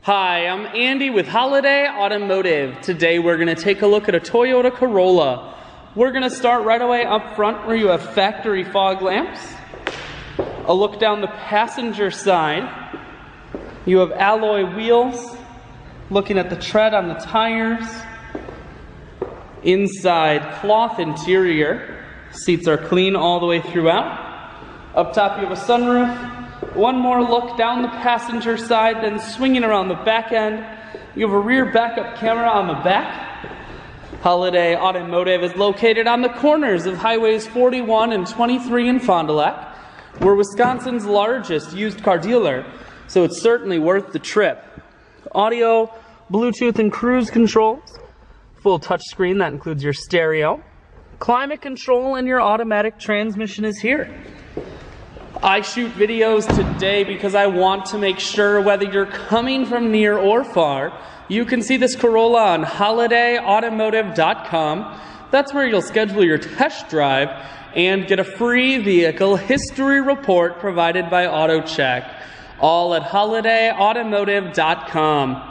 Hi, I'm Andy with Holiday Automotive. Today we're going to take a look at a Toyota Corolla. We're going to start right away up front where you have factory fog lamps. A look down the passenger side. You have alloy wheels. Looking at the tread on the tires. Inside, cloth interior. Seats are clean all the way throughout. Up top you have a sunroof. One more look down the passenger side, then swinging around the back end. You have a rear backup camera on the back. Holiday Automotive is located on the corners of Highways 41 and 23 in Fond du Lac. We're Wisconsin's largest used car dealer, so it's certainly worth the trip. Audio, Bluetooth and cruise controls. Full touchscreen, that includes your stereo. Climate control and your automatic transmission is here. I shoot videos today because I want to make sure whether you're coming from near or far, you can see this Corolla on holidayautomotive.com. That's where you'll schedule your test drive and get a free vehicle history report provided by AutoCheck. All at holidayautomotive.com.